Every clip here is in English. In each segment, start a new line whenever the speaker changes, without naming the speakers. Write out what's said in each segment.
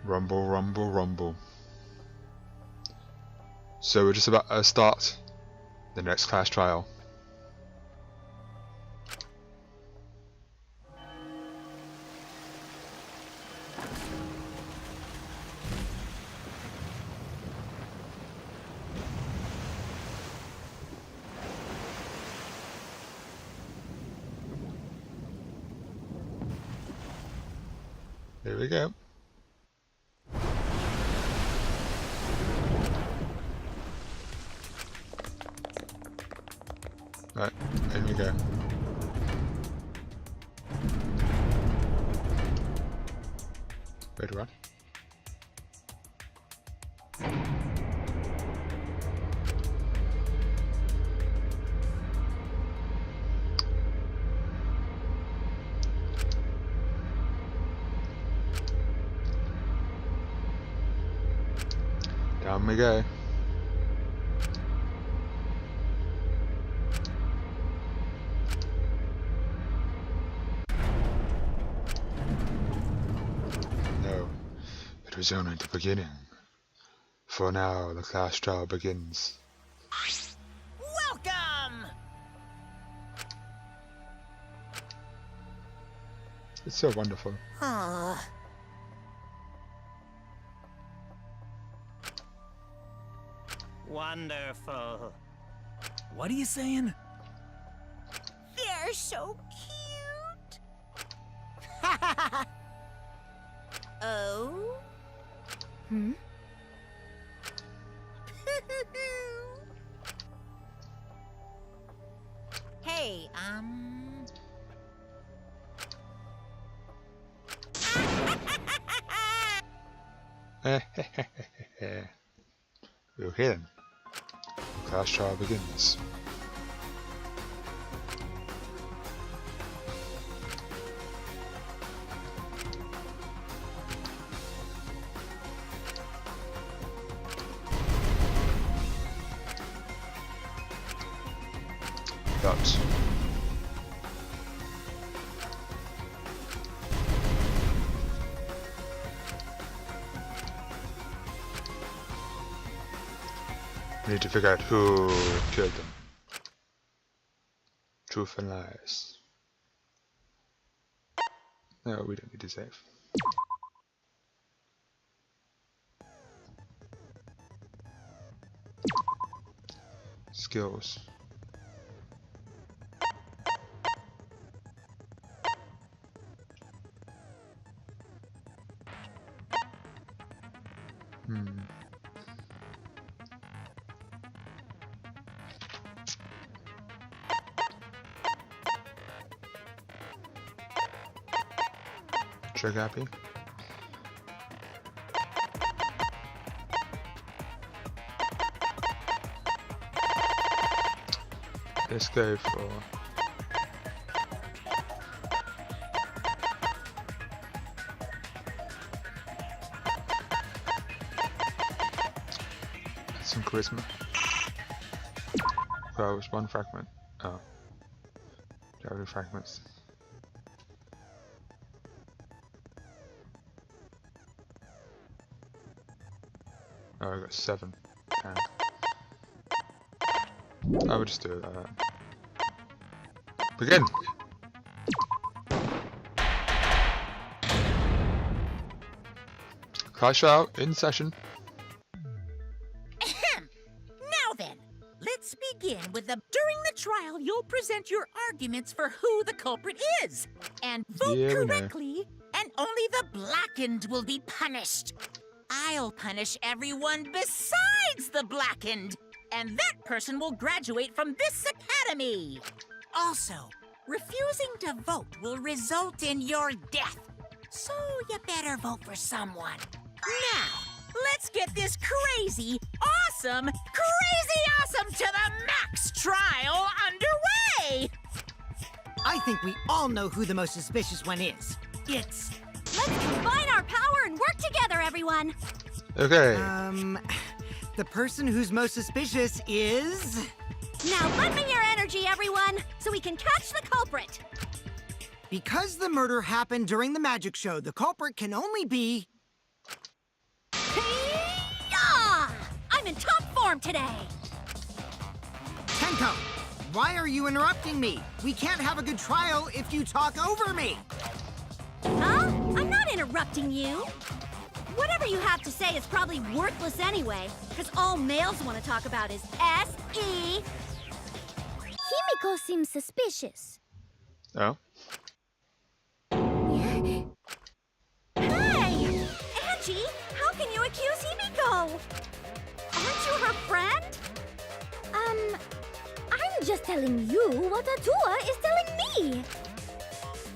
Rumble, rumble, rumble. So we're just about to start the next class trial. Here we go. Right, in we go. Way to run. Down we go. No, it was only the beginning. For now, the class trial begins.
Welcome!
It's so wonderful.
Wonderful.
What are you saying?
They're so cute. Oh?
Hmm?
Hey,
We'll hit him. Class trial begins. But we need to figure out who killed them. Truth and lies. No, we don't need to save. Skills. Trigger happy. Let's go for some charisma. Oh, it was one fragment. Oh, there are fragments. Oh, I got 7. Damn. I would just do it like that. Begin! Clash out in session.
now then, let's begin with the... During the trial, you'll present your arguments for who the culprit is. And vote correctly, and only the blackened will be punished. I'll punish everyone besides the blackened, and that person will graduate from this academy. Also, refusing to vote will result in your death, so you better vote for someone. Now, let's get this crazy awesome to the max trial underway!
I think we all know who the most suspicious one is. It's...
Let's combine our power and work together, everyone!
Okay.
The person who's most suspicious is...
Now lend me your energy, everyone, so we can catch the culprit!
Because the murder happened during the magic show, the culprit can only be...
perform today.
Tenko, why are you interrupting me? We can't have a good trial if you talk over me.
Huh? I'm not interrupting you. Whatever you have to say is probably worthless anyway, because all males want to talk about is S.E.
Himiko seems suspicious.
Oh.
Hey! Angie, how can you accuse Himiko? Aren't you her friend?
I'm just telling you what Atua is telling me.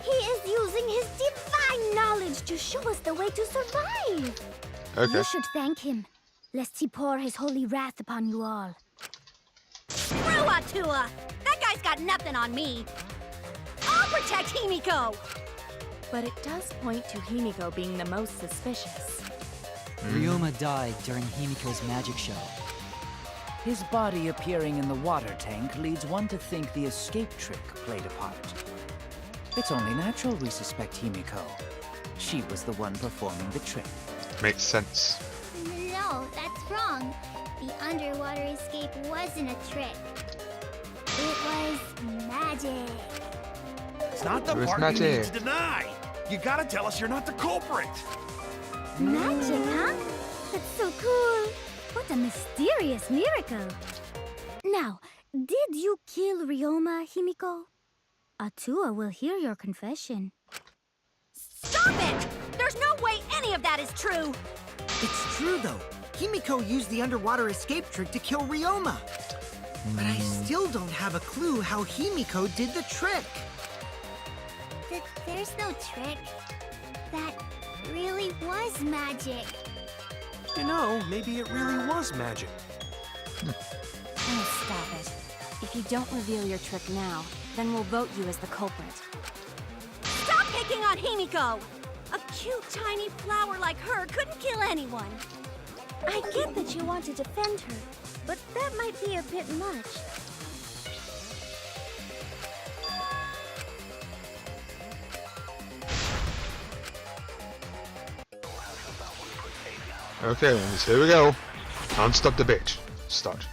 He is using his divine knowledge to show us the way to survive.
Okay.
You should thank him, lest he pour his holy wrath upon you all.
Screw Atua! That guy's got nothing on me. I'll protect Himiko!
But it does point to Himiko being the most suspicious.
Ryoma died during Himiko's magic show. His body appearing in the water tank leads one to think the escape trick played a part. It's only natural we suspect Himiko. She was the one performing the trick.
Makes sense.
No, that's wrong. The underwater escape wasn't a trick. It was magic.
It's not the
It was
part you need
magic.
to deny. You gotta tell us you're not the culprit.
Magic, huh? That's so cool. What a mysterious miracle. Now, did you kill Ryoma, Himiko? Atua will hear your confession.
Stop it! There's no way any of that is true!
It's true, though. Himiko used the underwater escape trick to kill Ryoma. But I still don't have a clue how Himiko did the trick.
There's no trick. That really was magic.
You know, maybe it really was magic.
Oh, stop it. If you don't reveal your trick now, then we'll vote you as the culprit.
Stop picking on Himiko! A cute, tiny flower like her couldn't kill anyone.
I get that you want to defend her, but that might be a bit much.
Okay, Ladies, here we go. Can't stop the bitch. Start.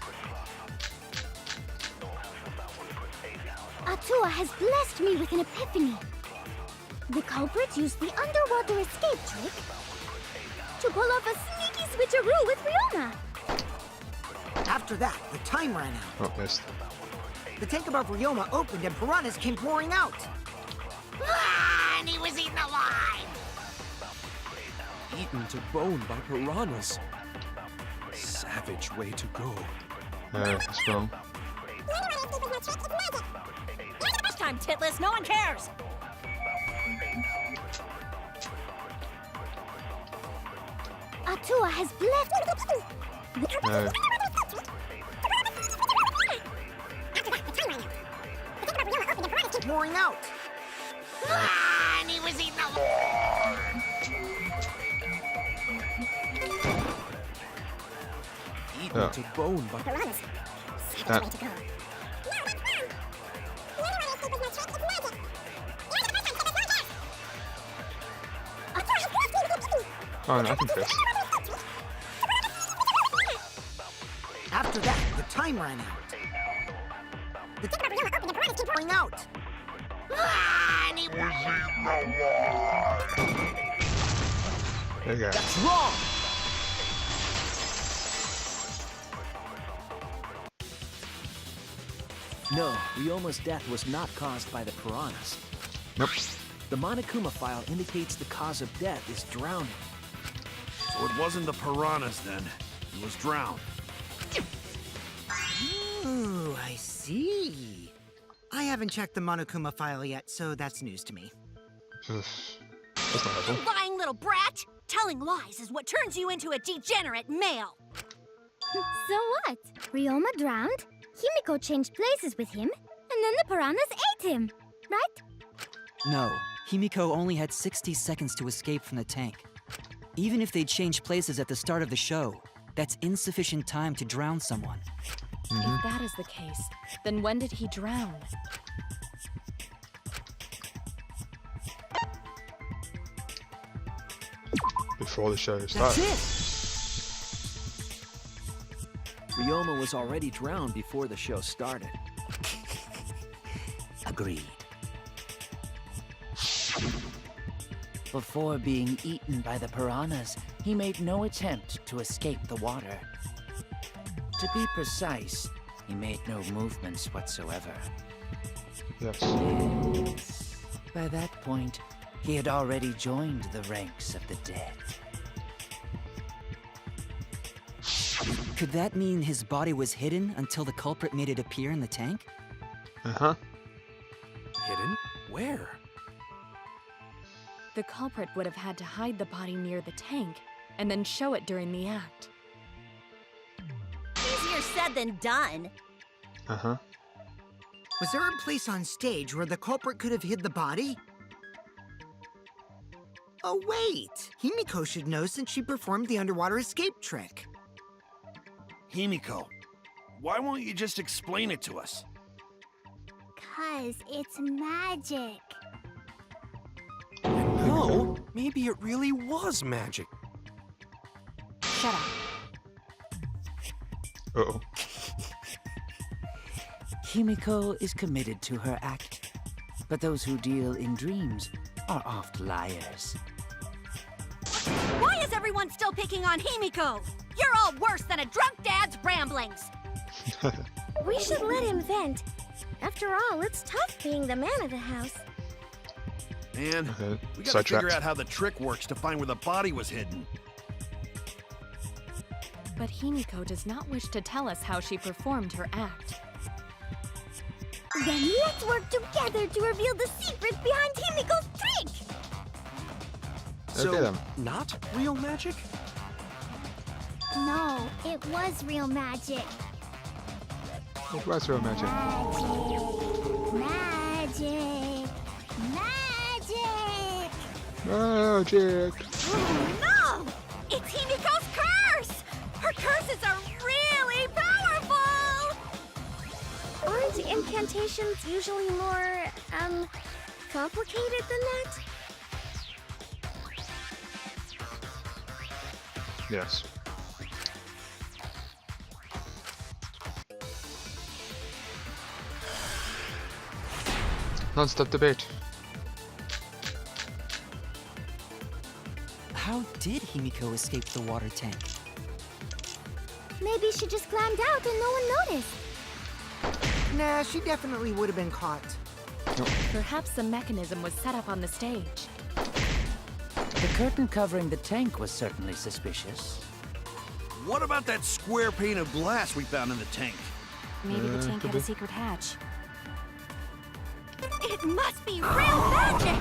Atua has blessed me with an epiphany. The culprit used the underwater escape trick to pull off a sneaky switcheroo with Ryoma.
After that, the time ran out.
Oh, missed.
The tank above Ryoma opened and piranhas came pouring out.
Ah, and he was eaten alive!
Eaten to bone by piranhas. Savage way to go.
That's wrong.
This time, Titless, no one cares!
Atua has blessed...
No.
Pouring out.
Ah, and he was eaten alive!
Eaten
Oh.
to bone by
That. Oh, no, I can fist.
After that, the time ran out. The tank above Ryoma opened and piranhas came pouring out.
Ah, and he was
There you go.
That's wrong!
No, Ryoma's death was not caused by the piranhas.
Nope.
The Monokuma file indicates the cause of death is drowning.
So it wasn't the piranhas then. It was drowned.
Ooh, I see. I haven't checked the Monokuma file yet, so that's news to me.
That's not helpful.
Lying little brat! Telling lies is what turns you into a degenerate male!
So what? Ryoma drowned, Himiko changed places with him, and then the piranhas ate him, right?
No, Himiko only had 60 seconds to escape from the tank. Even if they changed places at the start of the show, that's insufficient time to drown someone.
If that is the case, then when did he drown?
Before the show
That's
started.
it!
Ryoma was already drowned before the show started.
Agreed. Before being eaten by the piranhas, he made no attempt to escape the water. To be precise, he made no movements whatsoever.
Yes.
Yes. By that point, he had already joined the ranks of the dead.
Could that mean his body was hidden until the culprit made it appear in the tank?
Uh-huh.
Hidden? Where?
The culprit would have had to hide the body near the tank and then show it during the act.
Easier said than done.
Uh-huh.
Was there a place on stage where the culprit could have hid the body? Oh, wait! Himiko should know since she performed the underwater escape trick.
Himiko, why won't you just explain it to us?
'Cause it's magic.
No, maybe it really was magic.
Shut up.
Uh-oh.
Himiko is committed to her act, but those who deal in dreams are oft liars.
Why is everyone still picking on Himiko? You're all worse than a drunk dad's ramblings.
We should let him vent. After all, it's tough being the man of the house.
Man,
Okay.
we gotta
Sidetracked.
figure out how the trick works to find where the body was hidden.
But Himiko does not wish to tell us how she performed her act.
Then let's work together to reveal the secret behind Himiko's trick!
So,
Okay, then.
not real magic?
No, it was real magic.
It was real magic.
Magic! Magic!
Magic!
Oh no! It's Himiko's curse! Her curses are really powerful!
Aren't incantations usually more, complicated than that?
Yes. Non-stop debate.
How did Himiko escape the water tank?
Maybe she just climbed out and no one noticed.
Nah, she definitely would have been caught.
Perhaps the mechanism was set up on the stage.
The curtain covering the tank was certainly suspicious.
What about that square pane of glass we found in the tank?
Maybe the tank
could
had a
be.
secret hatch.
It must be real magic!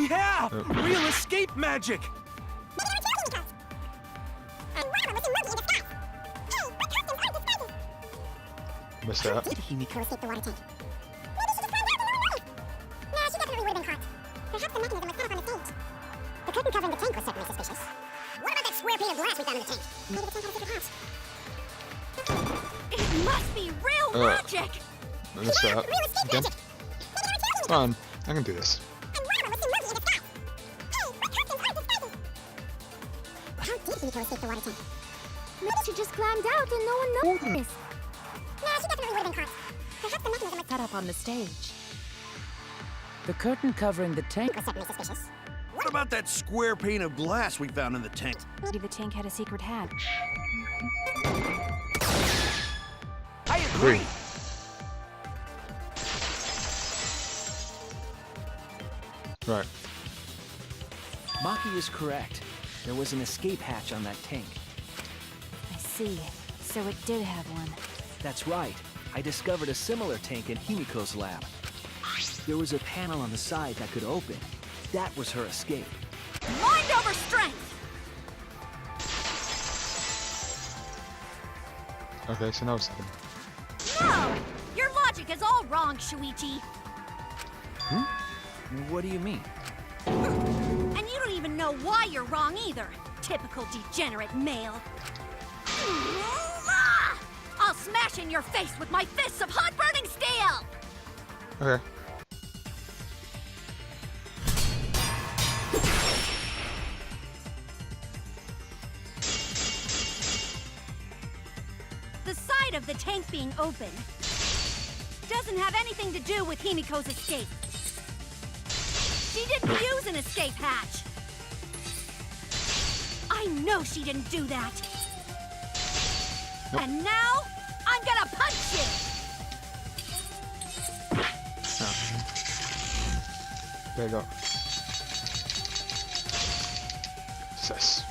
Yeah! Real escape magic!
Missed that.
Did Himiko
Escape the water tank. Maybe she just climbed out and no one noticed. Nah, she definitely would have been caught. Perhaps the mechanism was set up on the stage. The curtain covering the tank was certainly suspicious. What about that square pane of glass we found in the tank? Maybe the tank had a secret hatch.
It must be real magic!
I missed that.
Real escape
Again.
magic!
Come on, I can do this.
And Ryoma was seen working in the sky. Hey, my costumes aren't disguising! How did Himiko escape the water tank? Maybe she just climbed out and no one noticed. Nah, she definitely would have been caught. Perhaps the mechanism was
Set up on the stage.
The curtain covering the tank
certainly suspicious.
What about that square pane of glass we found in the tank?
Maybe the tank had a secret hatch.
I agree!
Right.
Maki is correct. There was an escape hatch on that tank.
I see. So it did have one.
That's right. I discovered a similar tank in Himiko's lab. There was a panel on the side that could open. That was her escape.
Mind over strength!
Okay, so now it's happening.
No! Your logic is all wrong, Shuichi.
What do you mean?
And you don't even know why you're wrong either. Typical degenerate male. Ah! I'll smash in your face with my fists of hot burning steel!
Okay.
of the tank being open doesn't have anything to do with Himiko's escape. She didn't use an escape hatch. I know she didn't do that.
Nope.
And now, I'm gonna punch you!
There you go. Success.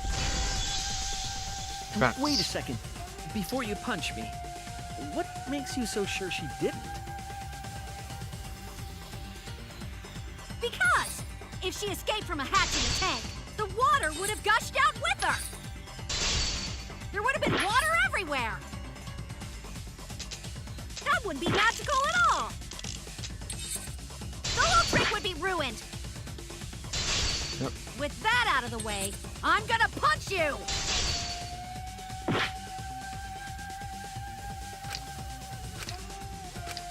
Bounce.
Wait a second. Before you punch me, what makes you so sure she didn't?
Because if she escaped from a hatch in the tank, the water would have gushed out with her. There would have been water everywhere. That wouldn't be magical at all. The whole trick would be ruined.
Yep.
With that out of the way, I'm gonna punch you!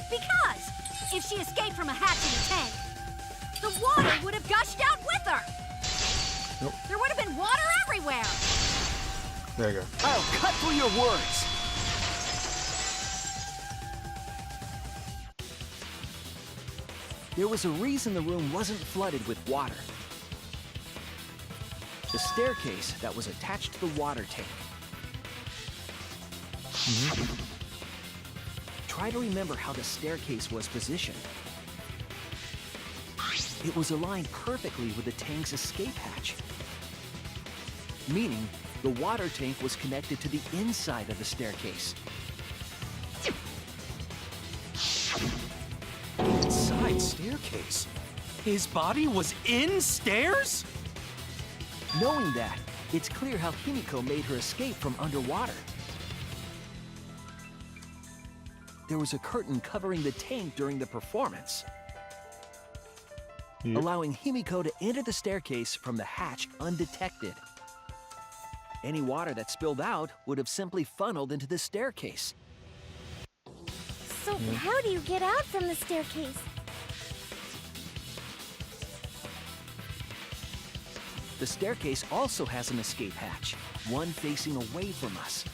Because if she escaped from a hatch in the tank, the water would have gushed out with her.
Nope.
There would have been water everywhere.
There you go.
I'll cut through your words! There was a reason the room wasn't flooded with water. The staircase that was attached to the water tank. Try to remember how the staircase was positioned. It was aligned perfectly with the tank's escape hatch. Meaning, the water tank was connected to the inside of the staircase.
Inside staircase? His body was in stairs?
Knowing that, it's clear how Himiko made her escape from underwater. There was a curtain covering the tank during the performance, allowing Himiko to enter the staircase from the hatch undetected. Any water that spilled out would have simply funneled into the staircase.
So how do you get out from the staircase?
The staircase also has an escape hatch, one facing away from us.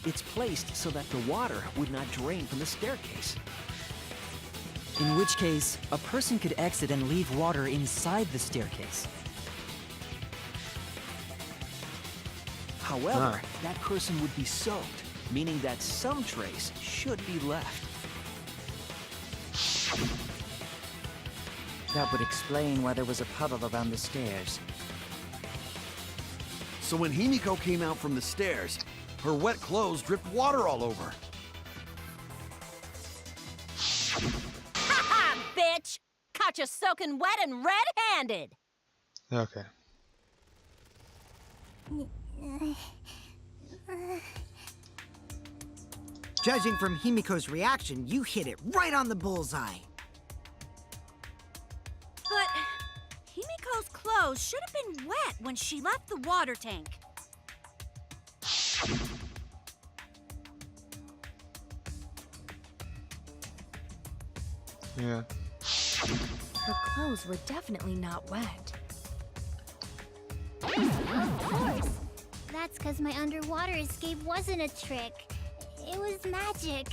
It's placed so that the water would not drain from the staircase.
In which case, a person could exit and leave water inside the staircase.
However, that person would be soaked, meaning that some trace should be left.
That would explain why there was a puddle around the stairs.
So when Himiko came out from the stairs, her wet clothes dripped water all over.
Ha ha, bitch! Caught you soaking wet and red-handed!
Okay.
Judging from Himiko's reaction, you hit it right on the bullseye.
But Himiko's clothes should have been wet when she left the water tank.
Yeah.
Her clothes were definitely not wet.
Of course. That's because my underwater escape wasn't a trick. It was magic.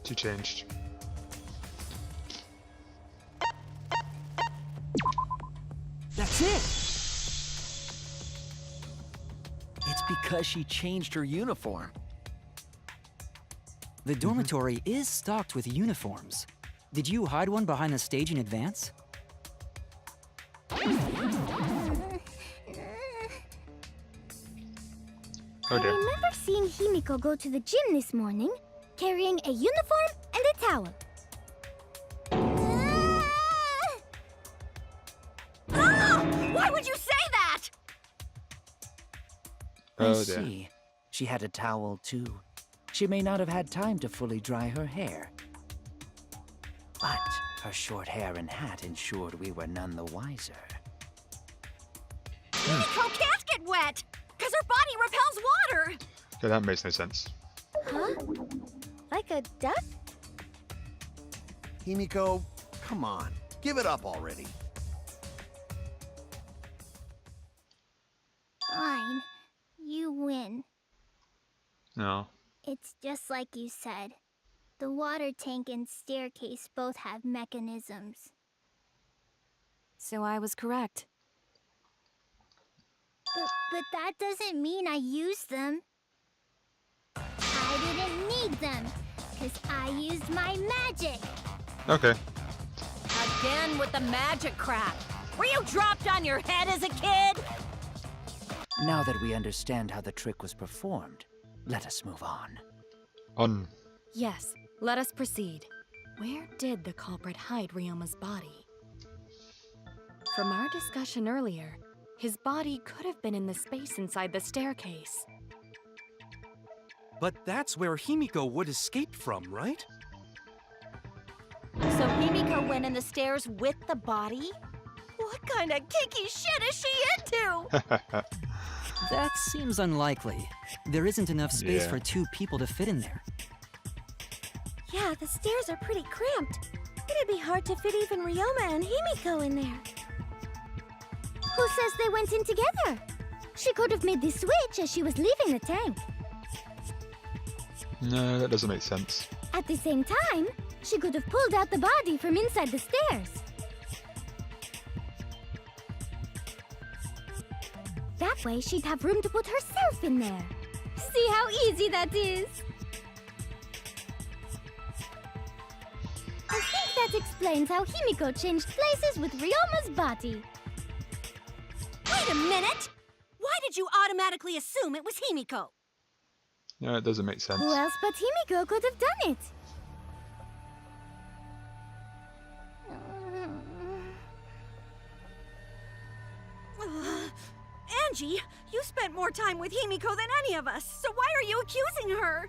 She changed.
That's it! It's because she changed her uniform.
The dormitory is stocked with uniforms. Did you hide one behind the stage in advance?
Oh
I
dear.
remember seeing Himiko go to the gym this morning, carrying a uniform and a towel.
Why would you say that?
I
Oh dear.
see. She had a towel, too. She may not have had time to fully dry her hair. But her short hair and hat ensured we were none the wiser.
Himiko can't get wet, because her body repels water.
Yeah, that makes no sense.
Huh? Like a duck?
Himiko, come on, give it up already.
No.
It's just like you said. The water tank and staircase both have mechanisms.
So I was correct.
But that doesn't mean I used them. I didn't need them, because I used my magic.
Okay.
Again with the magic crap. Were you dropped on your head as a kid?
Now that we understand how the trick was performed, let us move on.
On.
Yes, let us proceed. Where did the culprit hide Ryoma's body? From our discussion earlier, his body could have been in the space inside the staircase.
But that's where Himiko would escape from, right?
So Himiko went in the stairs with the body? What kind of kinky shit is she into?
That seems unlikely. There isn't enough space
Yeah.
for 2 people to fit in there.
Yeah, the stairs are pretty cramped. It'd be hard to fit even Ryoma and Himiko in there. Who says they went in together? She could have made the switch as she was leaving the tank.
No, that doesn't make sense.
At the same time, she could have pulled out the body from inside the stairs. That way, she'd have room to put herself in there. See how easy that is? I think that explains how Himiko changed places with Ryoma's body.
Wait a minute! Why did you automatically assume it was Himiko?
No, it doesn't make sense.
Who else but Himiko could have done it?
Angie, you spent more time with Himiko than any of us, so why are you accusing her?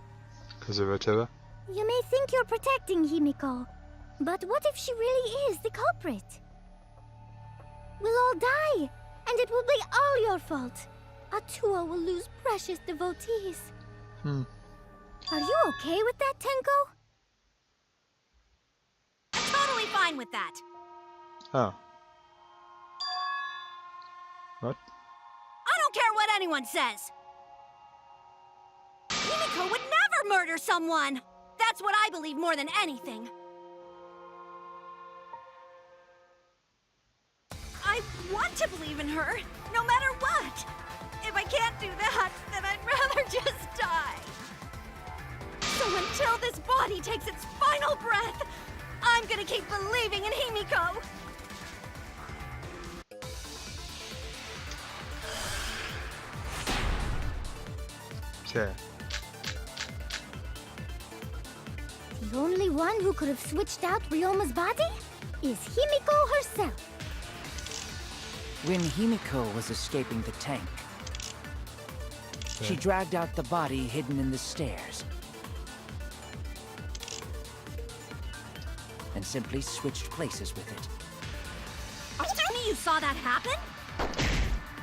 Because of Otoa?
You may think you're protecting Himiko, but what if she really is the culprit? We'll all die, and it will be all your fault. Atua will lose precious devotees. Are you okay with that, Tenko?
I'm totally fine with that.
Oh. What?
I don't care what anyone says. Himiko would never murder someone. That's what I believe more than anything. I want to believe in her, no matter what. If I can't do that, then I'd rather just die. So until this body takes its final breath, I'm gonna keep believing in Himiko.
Okay.
The only one who could have switched out Ryoma's body is Himiko herself.
When Himiko was escaping the tank, she dragged out the body hidden in the stairs and simply switched places with it.
Are you telling me you saw that happen?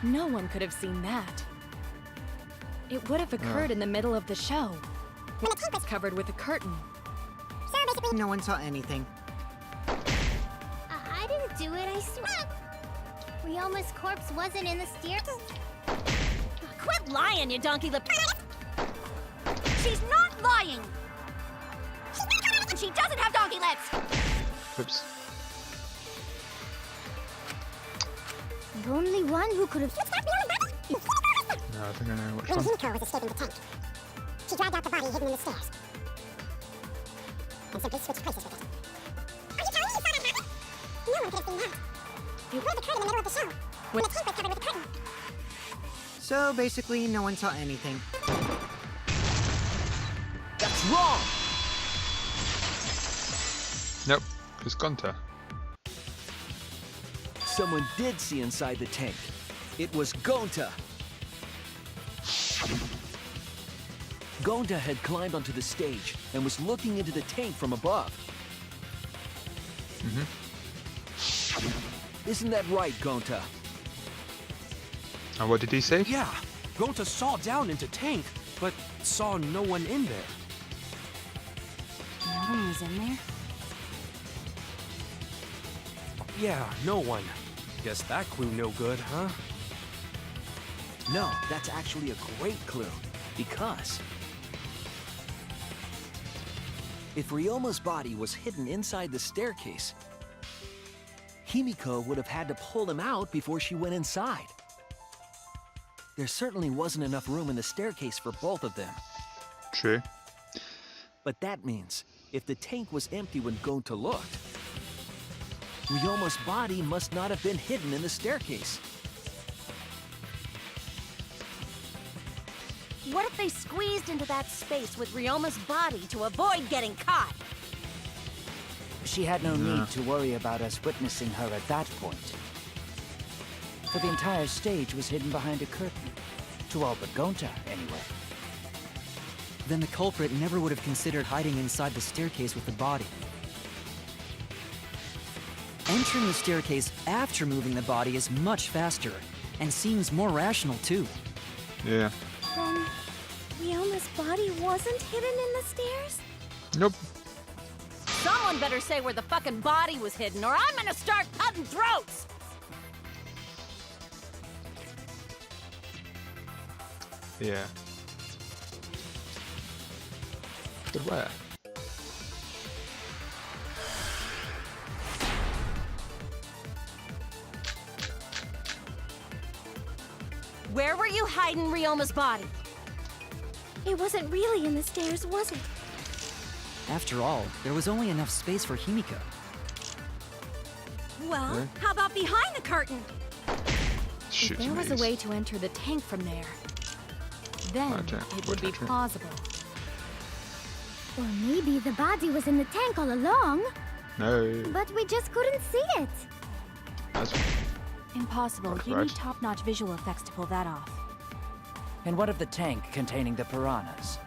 No one could have seen that. It would have occurred in the middle of the show. When the tank was covered with a curtain.
So basically, no one saw anything.
I didn't do it, I swear. Ryoma's corpse wasn't in the stairs.
Quit lying, you donkey lip. She's not lying. And she doesn't have donkey lips.
Oops.
The only one who could have...
No, I think I know which
When
one.
Himiko was escaping the tank, she dragged out the body hidden in the stairs and simply switched places with it. Are you telling me you saw that happen? No one could have seen that. It would occur in the middle of the show when the tank was covered with a curtain.
So basically, no one saw anything.
That's wrong!
Nope, it's Gonta.
Someone did see inside the tank. It was Gonta. Gonta had climbed onto the stage and was looking into the tank from above. Isn't that right, Gonta?
And what did he say?
Yeah, Gonta saw down into tank, but saw no one in there.
No one was in there?
Yeah, no one. Guess that clue no good, huh?
No, that's actually a great clue. Because If Ryoma's body was hidden inside the staircase, Himiko would have had to pull him out before she went inside. There certainly wasn't enough room in the staircase for both of them.
True.
But that means, if the tank was empty when Gonta looked, Ryoma's body must not have been hidden in the staircase.
What if they squeezed into that space with Ryoma's body to avoid getting caught?
She had no need to worry about us witnessing her at that point. For the entire stage was hidden behind a curtain. To all but Gonta, anyway.
Then the culprit never would have considered hiding inside the staircase with the body. Entering the staircase after moving the body is much faster, and seems more rational too.
Yeah.
Then, Ryoma's body wasn't hidden in the stairs?
Nope.
Someone better say where the fucking body was hidden, or I'm gonna start cutting throats!
Yeah. But where?
Where were you hiding Ryoma's body?
It wasn't really in the stairs, was it?
After all, there was only enough space for Himiko.
Well, how about behind the curtain?
If there was a way to enter the tank from there, then it would be plausible.
Or maybe the body was in the tank all along.
No.
But we just couldn't see it.
That's
Impossible. You need top-notch visual effects to pull that off.
And what of the tank containing the piranhas?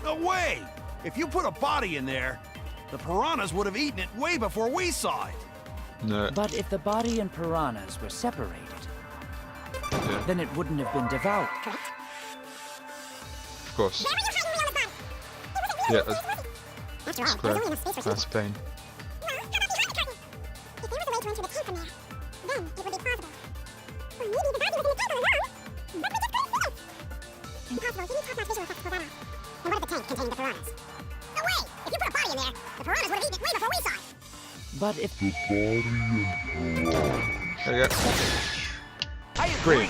No way! If you put a body in there, the piranhas would have eaten it way before we saw it.
No.
But if the body and piranhas were separated, then it wouldn't have been devoured.
Of course. Yeah, that's clear. That's pain.
If there was a way to enter the tank from there, then it would be plausible. Or maybe the body was in the tank all along, but we just couldn't see it. Impossible. You need top-notch visual effects to pull that off. And what of the tank containing the piranhas? No way! If you put a body in there, the piranhas would have eaten it way before we saw it.
But if
There you go.
I agree.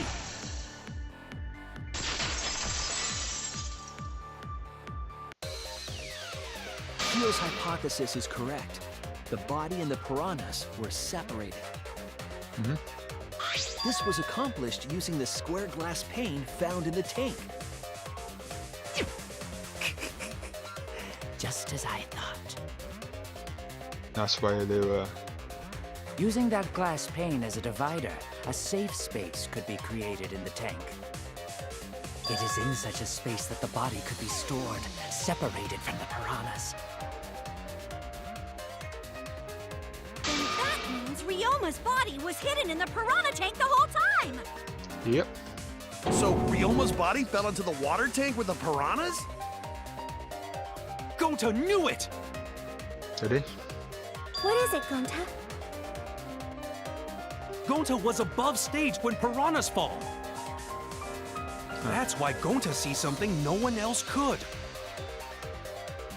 Kyo's hypothesis is correct. The body and the piranhas were separated. This was accomplished using the square glass pane found in the tank.
just as I thought.
That's why they were.
Using that glass pane as a divider, a safe space could be created in the tank. It is in such a space that the body could be stored, separated from the piranhas.
Then that means Ryoma's body was hidden in the piranha tank the whole time!
Yep.
So Ryoma's body fell into the water tank with the piranhas?
Gonta knew it!
Did he?
What is it, Gonta?
Gonta was above stage when piranhas fall. That's why Gonta sees something no one else could.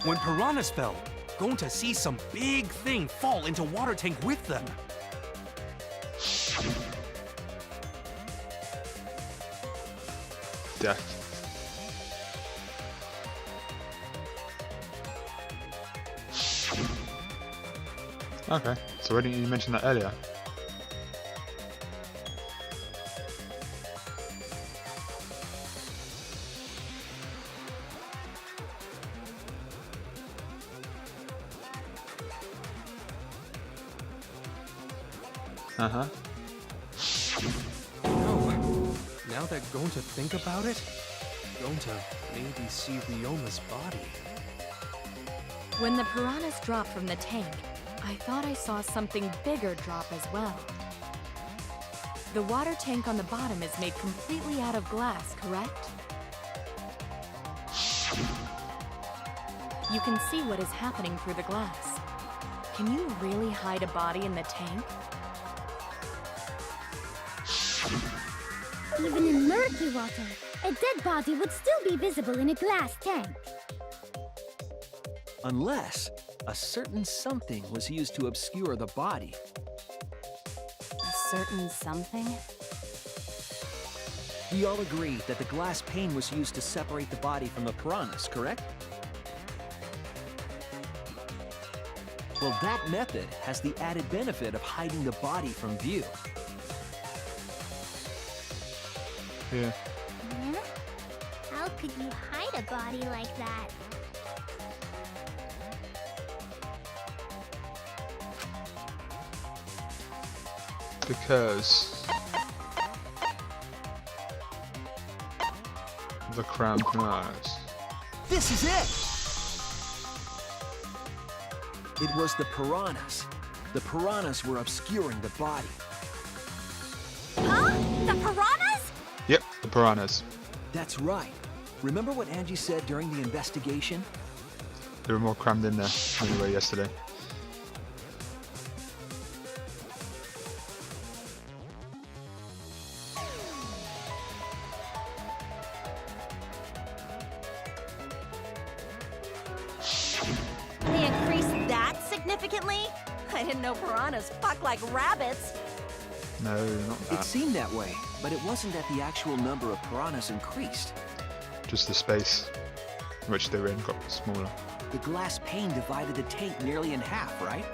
When piranhas fell, Gonta sees some big thing fall into water tank with them.
Death. Okay, so why didn't you mention that earlier? Uh-huh.
No. Now that Gonta think about it, Gonta maybe see Ryoma's body.
When the piranhas dropped from the tank, I thought I saw something bigger drop as well. The water tank on the bottom is made completely out of glass, correct? You can see what is happening through the glass. Can you really hide a body in the tank?
Even in murky water, a dead body would still be visible in a glass tank.
Unless a certain something was used to obscure the body.
A certain something?
We all agree that the glass pane was used to separate the body from the piranhas, correct? Well, that method has the added benefit of hiding the body from view.
Yeah.
Huh? How could you hide a body like that?
Because the crowned piranhas.
This is it! It was the piranhas. The piranhas were obscuring the body.
Huh? The piranhas?
Yep, the piranhas.
That's right. Remember what Angie said during the investigation?
They were more crammed in there than they were yesterday.
They increased that significantly? I didn't know piranhas fuck like rabbits.
No, not
It
that.
seemed that way, but it wasn't that the actual number of piranhas increased.
Just the space in which they were in got smaller.
The glass pane divided the tank nearly in half, right?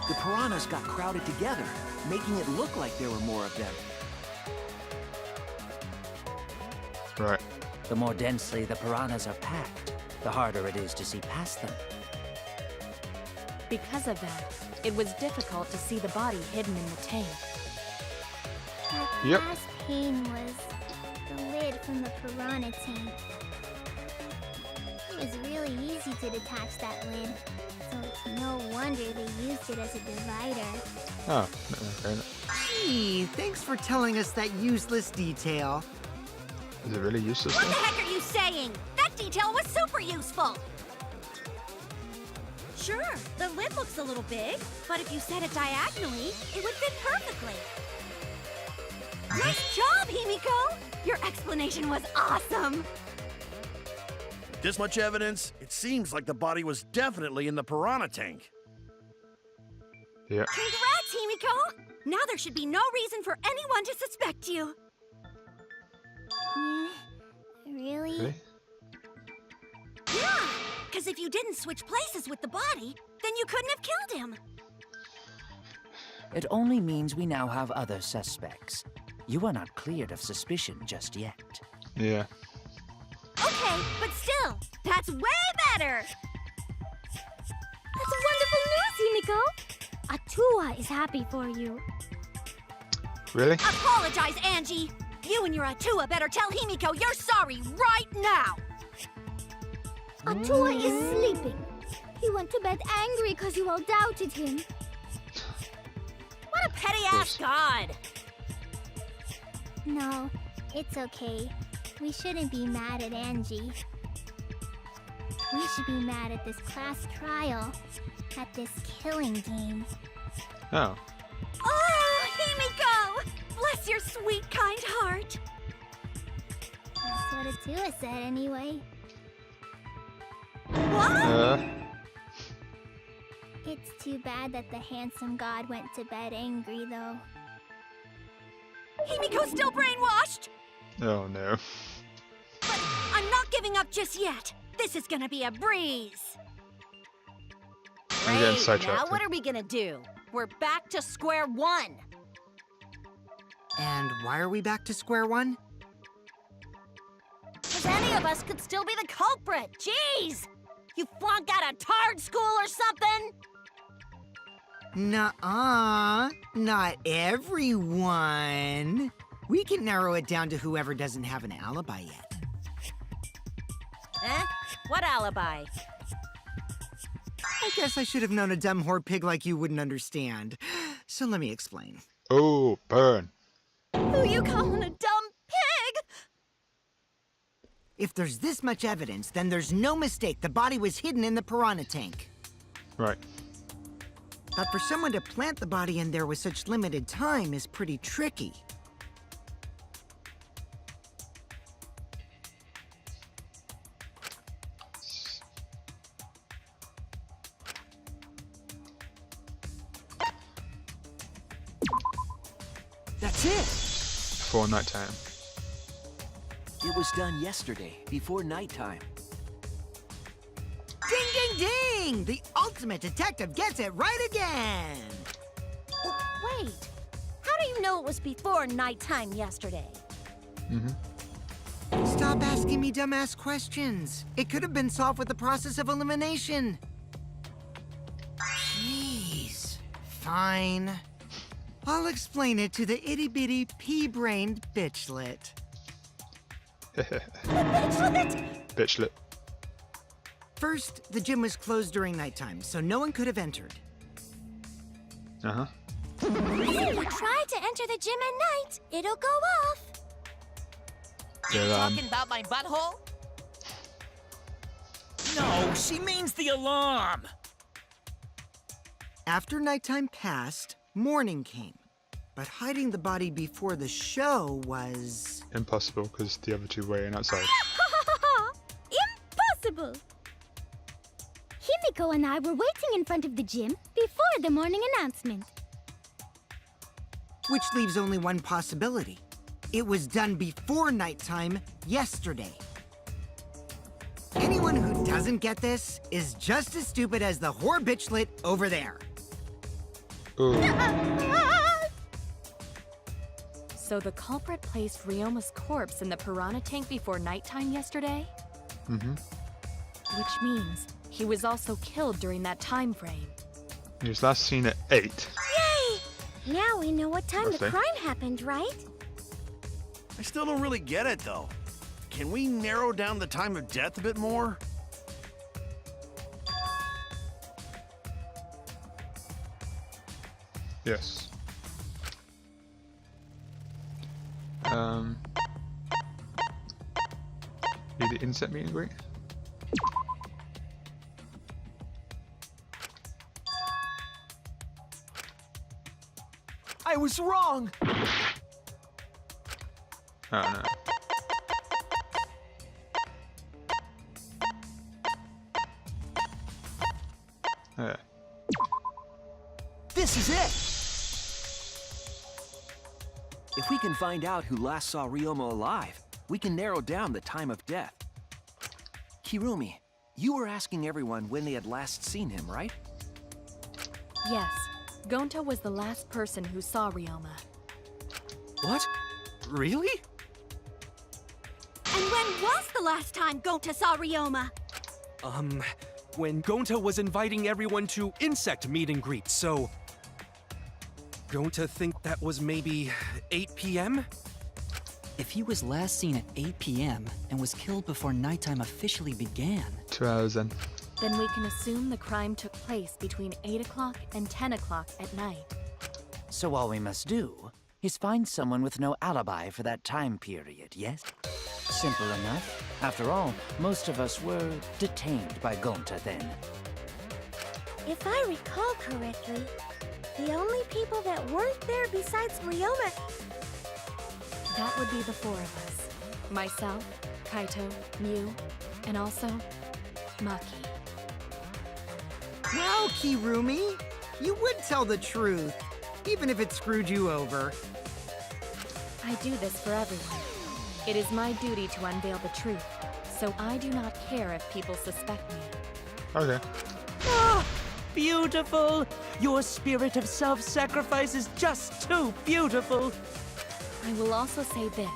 The piranhas got crowded together, making it look like there were more of them.
Right.
The more densely the piranhas are packed, the harder it is to see past them.
Because of that, it was difficult to see the body hidden in the tank.
That
Yep.
glass pane was the lid from the piranha tank. It was really easy to detach that lid, so it's no wonder they used it as a divider.
Oh, okay.
Gee, thanks for telling us that useless detail.
Is it really useless
What the
though?
heck are you saying? That detail was super useful. Sure, the lid looks a little big, but if you set it diagonally, it would fit perfectly. Nice job, Himiko! Your explanation was awesome!
This much evidence, it seems like the body was definitely in the piranha tank.
Yeah.
Congrats, Himiko! Now there should be no reason for anyone to suspect you.
Really?
Really?
Yeah, because if you didn't switch places with the body, then you couldn't have killed him.
It only means we now have other suspects. You are not cleared of suspicion just yet.
Yeah.
Okay, but still, that's way better!
That's wonderful news, Himiko! Atua is happy for you.
Really?
Apologize, Angie! You and your Atua better tell Himiko you're sorry right now!
Atua is sleeping. He went to bed angry because you all doubted him.
What a petty-ass god!
No, it's okay. We shouldn't be mad at Angie. We should be mad at this class trial, at this killing game.
Oh.
Oh, Himiko! Bless your sweet, kind heart!
That's what Atua said anyway.
What?
It's too bad that the handsome god went to bed angry, though.
Himiko's still brainwashed!
Oh no.
But I'm not giving up just yet. This is gonna be a breeze.
I'm getting sidetracked.
Now what are we gonna do? We're back to square one.
And why are we back to square one?
Because any of us could still be the culprit. Jeez! You flunked out of Tard School or something?
Nuh-uh, not everyone. We can narrow it down to whoever doesn't have an alibi yet.
Eh? What alibi?
I guess I should have known a dumb whore pig like you wouldn't understand. So let me explain.
Oh, burn.
Who you calling a dumb pig?
If there's this much evidence, then there's no mistake the body was hidden in the piranha tank.
Right.
But for someone to plant the body in there with such limited time is pretty tricky.
it!
Before nighttime.
It was done yesterday, before nighttime.
Ding, ding, ding! The ultimate detective gets it right again!
Wait, how do you know it was before nighttime yesterday?
Stop asking me dumbass questions. It could have been solved with the process of elimination. Jeez. Fine. I'll explain it to the itty-bitty pea-brained bitchlet.
Bitchlet.
First, the gym was closed during nighttime, so no one could have entered.
Uh-huh.
If you try to enter the gym at night, it'll go off.
Yeah,
About my butthole?
No, she means the alarm!
After nighttime passed, morning came. But hiding the body before the show was...
impossible, because the other two waiting outside.
Impossible! Himiko and I were waiting in front of the gym before the morning announcement.
Which leaves only one possibility. It was done before nighttime yesterday. Anyone who doesn't get this is just as stupid as the whore bitchlet over there.
Ooh.
So the culprit placed Ryoma's corpse in the piranha tank before nighttime yesterday? Which means he was also killed during that time frame.
He was last seen at 8.
Yay! Now we know what time the
Roughly.
crime happened, right?
I still don't really get it, though. Can we narrow down the time of death a bit more?
Yes. Need the insect meet and greet?
I was wrong!
Oh no. Yeah.
This is it! If we can find out who last saw Ryoma alive, we can narrow down the time of death. Kirumi, you were asking everyone when they had last seen him, right?
Yes, Gonta was the last person who saw Ryoma.
What? Really?
And when was the last time Gonta saw Ryoma?
When Gonta was inviting everyone to insect meet and greet, so... Gonta think that was maybe 8 p.m.?
If he was last seen at 8 p.m. and was killed before nighttime officially began...
2 hours then.
Then we can assume the crime took place between 8 o'clock and 10 o'clock at night.
So all we must do is find someone with no alibi for that time period, yes? Simple enough. After all, most of us were detained by Gonta then.
If I recall correctly, the only people that weren't there besides Ryoma...
That would be the 4 of us. Myself, Kaito, Mew, and also Maki.
Wow, Kirumi! You would tell the truth, even if it screwed you over.
I do this for everyone. It is my duty to unveil the truth, so I do not care if people suspect me.
Okay.
Ah, beautiful! Your spirit of self-sacrifice is just too beautiful!
I will also say this.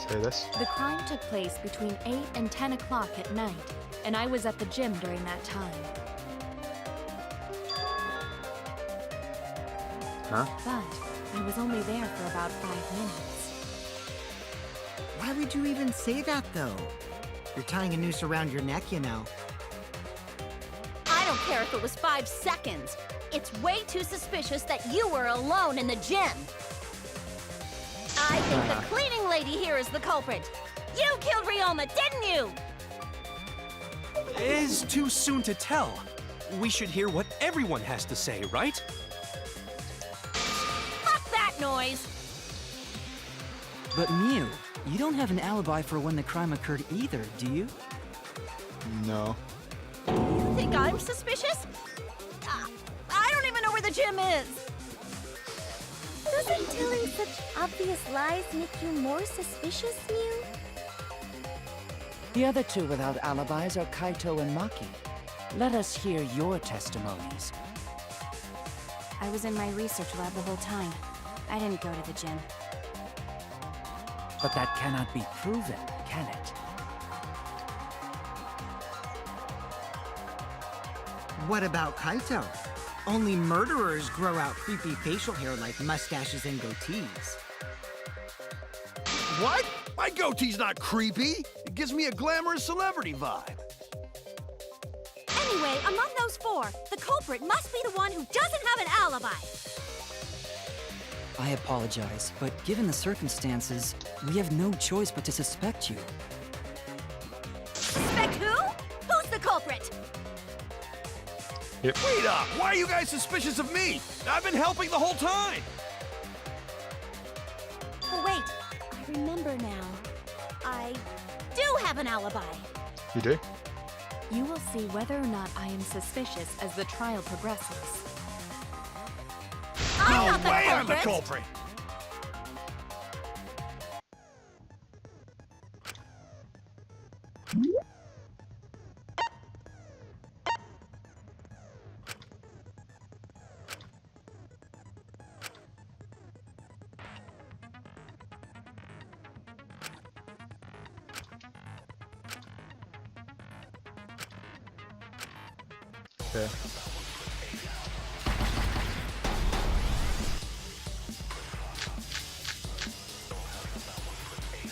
Say this.
The crime took place between 8 and 10 o'clock at night, and I was at the gym during that time.
Huh?
But I was only there for about 5 minutes.
Why would you even say that, though? You're tying a noose around your neck, you know.
I don't care if it was 5 seconds. It's way too suspicious that you were alone in the gym. I think the cleaning lady here is the culprit. You killed Ryoma, didn't you?
It's too soon to tell. We should hear what everyone has to say, right?
Fuck that noise.
But Mew, you don't have an alibi for when the crime occurred either, do you?
No.
You think I'm suspicious? I don't even know where the gym is.
Doesn't telling such obvious lies make you more suspicious, Mew?
The other two without alibis are Kaito and Maki. Let us hear your testimonies.
I was in my research lab the whole time. I didn't go to the gym.
But that cannot be proven, can it?
What about Kaito? Only murderers grow out creepy facial hair like mustaches and goatees.
What? My goatee's not creepy. It gives me a glamorous celebrity vibe.
Anyway, among those four, the culprit must be the one who doesn't have an alibi.
I apologize, but given the circumstances, we have no choice but to suspect you.
Suspect who? Who's the culprit?
Wait up! Why are you guys suspicious of me? I've been helping the whole time!
Oh, wait. I remember now. I do have an alibi.
You do?
You will see whether or not I am suspicious as the trial progresses.
I'm
No
not the
way I'm the
culprit!
culprit!
Okay.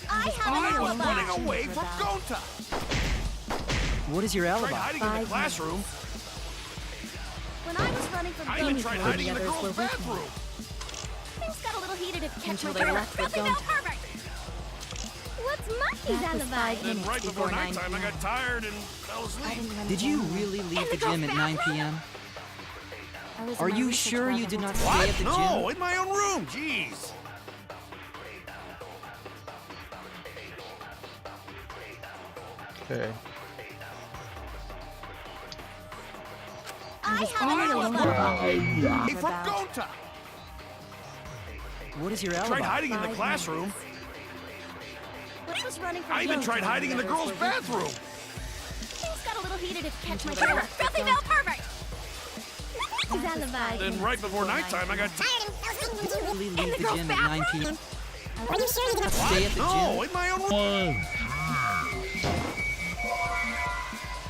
I have an
I was
alibi.
running away from Gonta!
What is your
Tried
alibi?
hiding in the
5
classroom.
When I was running from
I even
Gonta,
tried
the
hiding in the
others
girls'
were with me.
bathroom.
things got a little heated if you catch
Until
my
they
drift.
left with
Filthy male
Gonta.
pervert!
What's Maki's
That was
alibi?
5
Then
minutes
right before
9
nighttime, I
p.m.
got tired and fell
I
asleep.
didn't run
Did you
alone.
really leave
In
the
the girls'
gym at 9
bathroom?
p.m.?
I was in
Are
my
you
research
sure
lab
you
the
did
whole
not
time.
stay at the
No,
gym?
in my own room. Jeez.
Okay.
I have
I
an
was
alibi.
running from Gonta.
What is your
Tried
alibi?
hiding in the
5
classroom.
When I was running from
I even
Gonta,
tried hiding in the girls' bathroom.
things got a little heated if you catch my
Until they
drift.
left
Filthy
with
male pervert!
His alibi.
Then right before nighttime, I got
Tired and fell asleep.
Did you really
In
leave
the
the
girls'
gym at 9 p.m.?
Are you sure you didn't
Stay at the
No,
gym?
in my own room.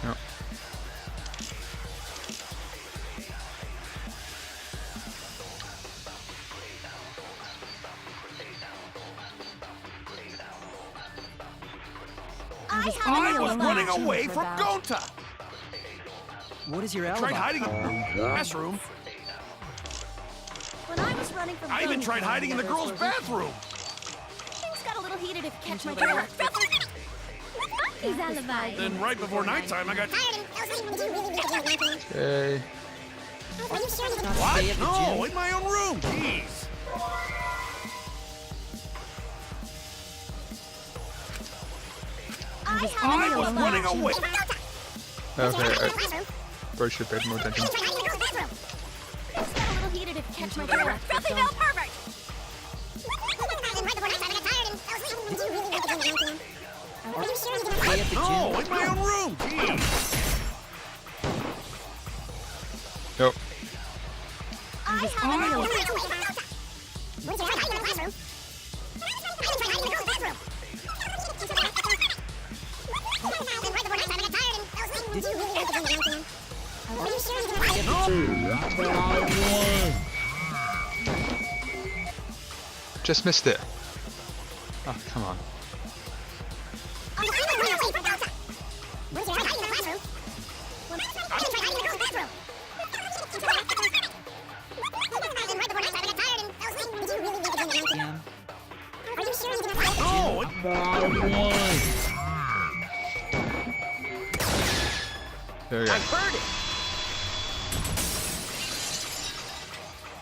No.
I have
I
an
was
alibi.
running away
for
from
about-
Gonta.
What is your
Tried
alibi?
hiding in the classroom.
When I was running from
I even
Gonta,
tried hiding in the girls' bathroom.
things got a little heated if you catch my
Until they
drift. Filthy
His alibi.
Then right before nighttime, I got
tired and fell asleep. Did you really leave the gym at 9 p.m.?
Okay.
Are you sure you didn't
what?
Stay at the
No,
gym?
in my own room. Jeez.
I have
I
an
was
alibi.
running away.
Okay, I probably should pay more attention.
Tried hiding in the girls' bathroom.
Things got a little heated if you catch my
Until they
drift.
left with
Filthy male
Gonta.
pervert!
Then right before nighttime, I got tired and fell asleep. Did you really leave the gym at 9 p.m.? Are you sure you didn't
Stay at the
No,
gym?
in my own room. Jeez.
Nope.
I have an alibi.
What did you hide in the classroom? I even tried hiding in the girls' bathroom. Then right before nighttime, I got tired and fell asleep. Did you really leave the gym at 9 p.m.? Are you sure you didn't
Just missed it. Oh, come on.
I even running away from Gonta. What did you hide in the classroom? I even tried hiding in the girls' bathroom. Then right before nighttime, I got tired and fell asleep. Did you really leave the gym at 9 p.m.?
P.m.
Are you sure you didn't
No,
There we go.
Heard it!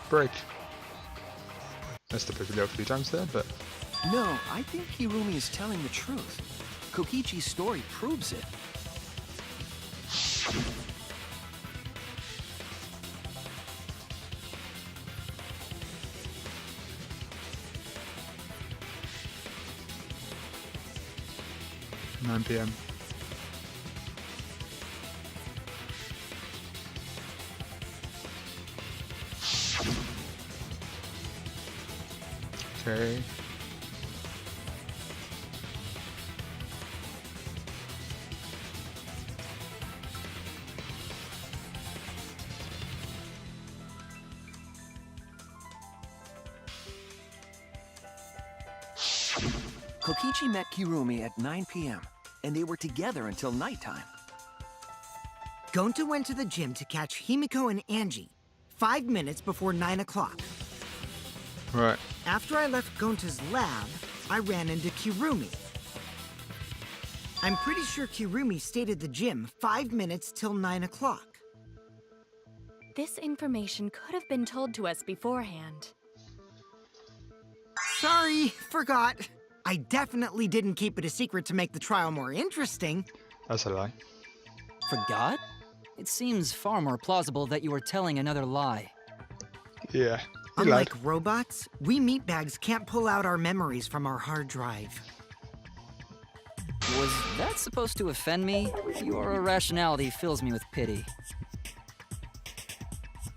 Break. Missed the piccolo a few times there, but
No, I think Hirumi is telling the truth. Kokichi's story proves it.
9 p.m. Okay.
Kokichi met Kirumi at 9 p.m., and they were together until nighttime.
Gonta went to the gym to catch Himiko and Angie 5 minutes before 9 o'clock.
Right.
After I left Gonta's lab, I ran into Kirumi. I'm pretty sure Kirumi stayed at the gym 5 minutes till 9 o'clock.
This information could have been told to us beforehand.
Sorry, forgot. I definitely didn't keep it a secret to make the trial more interesting.
That's a lie.
Forgot? It seems far more plausible that you were telling another lie.
Yeah.
Unlike robots, we meatbags can't pull out our memories from our hard drive.
Was that supposed to offend me? Your irrationality fills me with pity.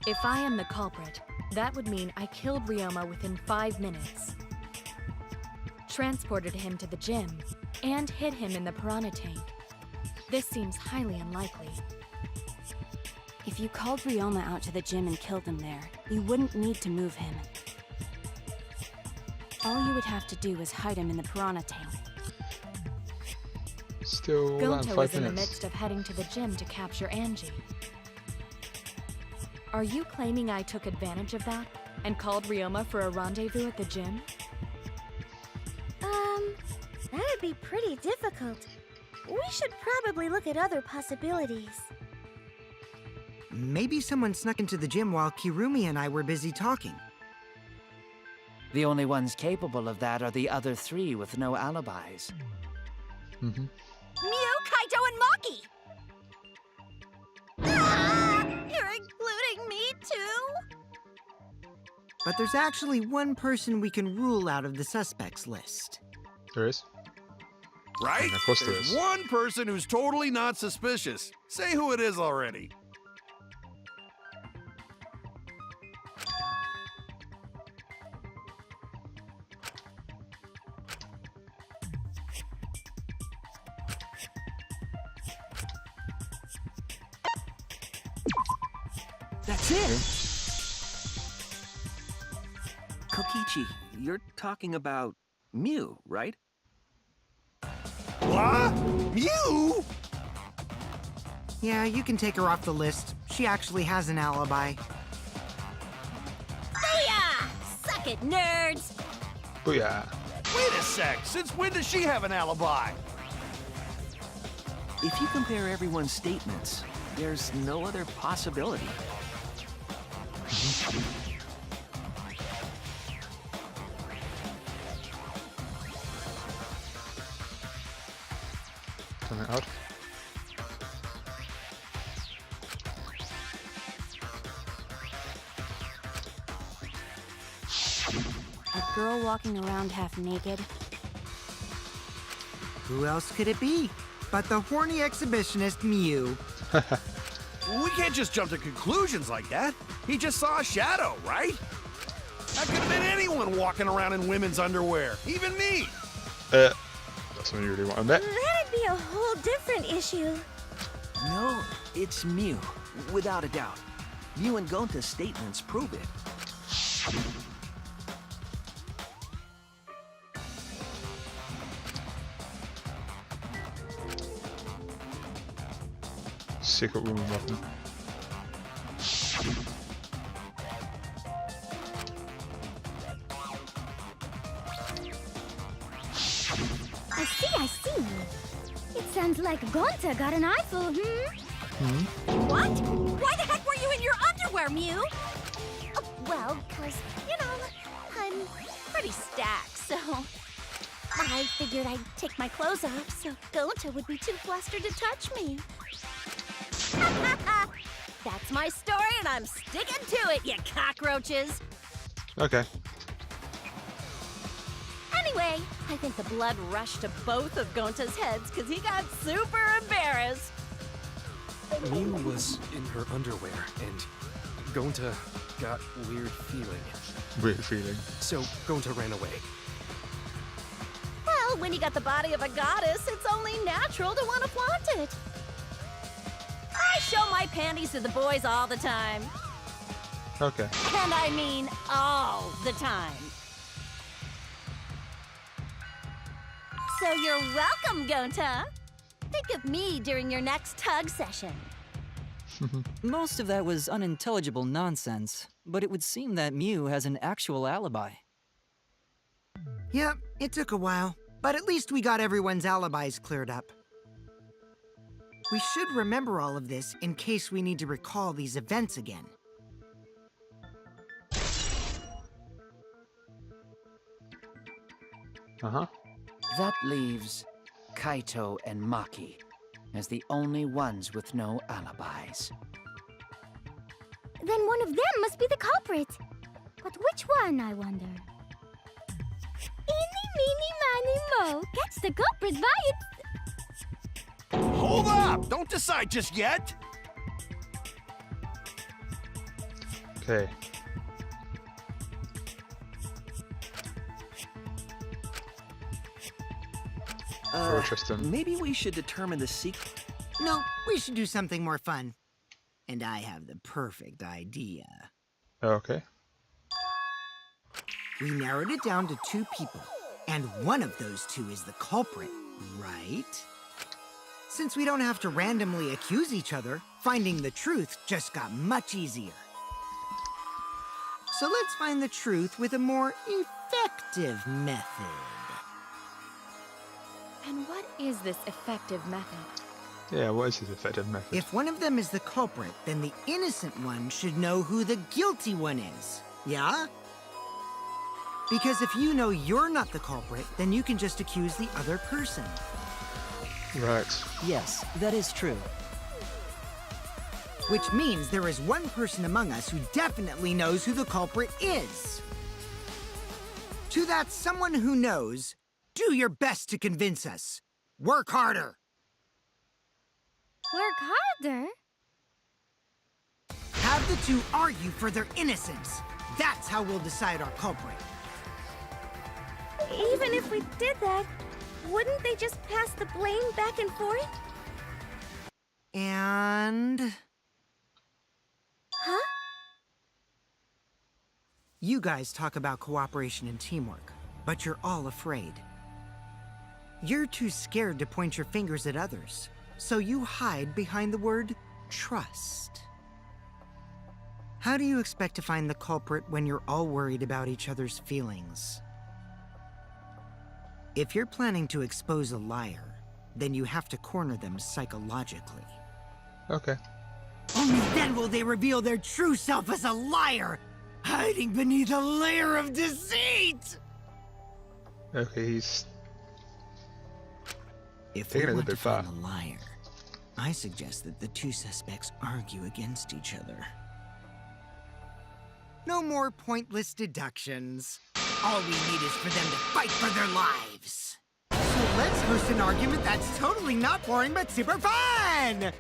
If I am the culprit, that would mean I killed Ryoma within 5 minutes, transported him to the gym, and hid him in the piranha tank. This seems highly unlikely.
If you called Ryoma out to the gym and killed him there, you wouldn't need to move him. All you would have to do is hide him in the piranha tank.
Still around
Gonta
5
was in the
minutes.
midst of heading to the gym to capture Angie. Are you claiming I took advantage of that and called Ryoma for a rendezvous at the gym?
That'd be pretty difficult. We should probably look at other possibilities.
Maybe someone snuck into the gym while Kirumi and I were busy talking.
The only ones capable of that are the other three with no alibis.
Mm-hmm.
Mew, Kaito, and Maki! Ah, you're including me too?
But there's actually one person we can rule out of the suspects list.
There is?
Right?
Of course there
There's
is.
one person who's totally not suspicious. Say who it is already.
That's it! Kokichi, you're talking about Mew, right?
What? You?
Yeah, you can take her off the list. She actually has an alibi.
Booyah! Suck it, nerds!
Booyah.
Wait a sec. Since when does she have an alibi?
If you compare everyone's statements, there's no other possibility.
Coming out.
A girl walking around half naked.
Who else could it be but the horny exhibitionist Mew?
We can't just jump to conclusions like that. He just saw a shadow, right? That could have been anyone walking around in women's underwear. Even me.
That's when you really want to bet.
That'd be a whole different issue.
No, it's Mew, without a doubt. Mew and Gonta's statements prove it.
Secret room weapon.
I see. It sounds like Gonta got an eyeful,
What? Why the heck were you in your underwear, Mew?
Oh, well, 'cause, I'm pretty stacked, so... I figured I'd take my clothes off so Gonta would be too flustered to touch me.
That's my story, and I'm sticking to it, you cockroaches!
Okay.
Anyway, I think the blood rushed to both of Gonta's heads because he got super embarrassed.
Mew was in her underwear, and Gonta got weird feeling.
Weird feeling.
So Gonta ran away.
Well, when you got the body of a goddess, it's only natural to want to flaunt it. I show my panties to the boys all the time.
Okay.
And I mean all the time. So you're welcome, Gonta. Think of me during your next tug session.
Most of that was unintelligible nonsense, but it would seem that Mew has an actual alibi.
Yep, it took a while, but at least we got everyone's alibis cleared up. We should remember all of this in case we need to recall these events again.
Uh-huh.
That leaves Kaito and Maki as the only ones with no alibis.
Then one of them must be the culprit. But which one, I wonder? Eeny, meeny, miny, mo. Catch the culprit by its...
Hold up! Don't decide just yet!
Okay. For Tristan.
Maybe we should determine the secret.
No, we should do something more fun. And I have the perfect idea.
Okay.
We narrowed it down to 2 people, and one of those 2 is the culprit, right? Since we don't have to randomly accuse each other, finding the truth just got much easier. So let's find the truth with a more effective method.
And what is this effective method?
Yeah, what is his effective method?
If one of them is the culprit, then the innocent one should know who the guilty one is. Yeah? Because if you know you're not the culprit, then you can just accuse the other person.
Right.
Yes, that is true.
Which means there is one person among us who definitely knows who the culprit is. To that someone who knows, do your best to convince us. Work harder.
Work harder?
Have the 2 argue for their innocence. That's how we'll decide our culprit.
Even if we did that, wouldn't they just pass the blame back and forth?
And...
Huh?
You guys talk about cooperation and teamwork, but you're all afraid. You're too scared to point your fingers at others, so you hide behind the word trust. How do you expect to find the culprit when you're all worried about each other's feelings? If you're planning to expose a liar, then you have to corner them psychologically.
Okay.
Only then will they reveal their true self as a liar, hiding beneath a layer of deceit!
Okay, he's
If we
taking it a
want to
bit far.
find a liar, I suggest that the 2 suspects argue against each other. No more pointless deductions. All we need is for them to fight for their lives. So let's host an argument that's totally not boring but super fun!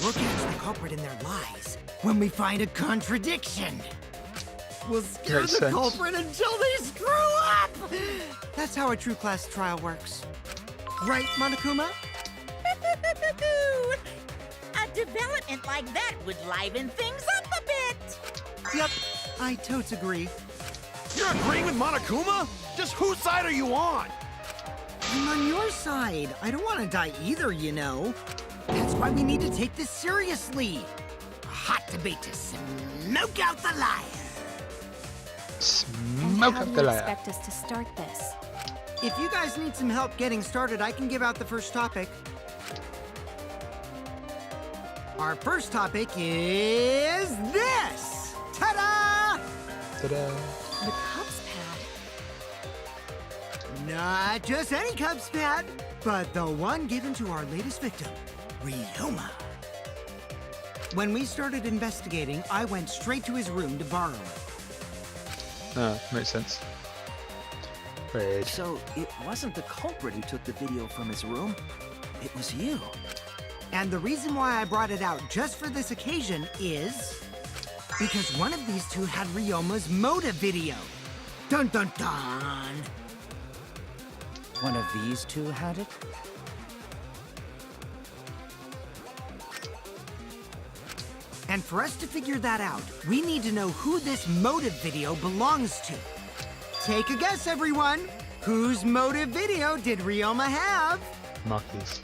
We'll catch the culprit in their lies when we find a contradiction. We'll scare
Makes
the
sense.
culprit until they screw up! That's how a true class trial works. Right, Monokuma?
A development like that would liven things up a bit.
Yep, I totes agree.
You're agreeing with Monokuma? Just whose side are you on?
I'm on your side. I don't want to die either, you know. That's why we need to take this seriously. A hot debate to smoke out the liar.
And
Smoke
how
up
do
the
you
liar.
expect us to start this?
If you guys need some help getting started, I can give out the first topic. Our first topic is this! Ta-da!
Ta-da.
The Cubs pad.
Not just any Cubs pad, but the one given to our latest victim, Ryoma. When we started investigating, I went straight to his room to borrow it.
Makes sense. Wait.
So it wasn't the culprit who took the video from his room. It was you.
And the reason why I brought it out just for this occasion is because one of these two had Ryoma's motive video. Dun dun dun!
One of these two had it?
And for us to figure that out, we need to know who this motive video belongs to. Take a guess, everyone. Whose motive video did Ryoma have?
Maki's.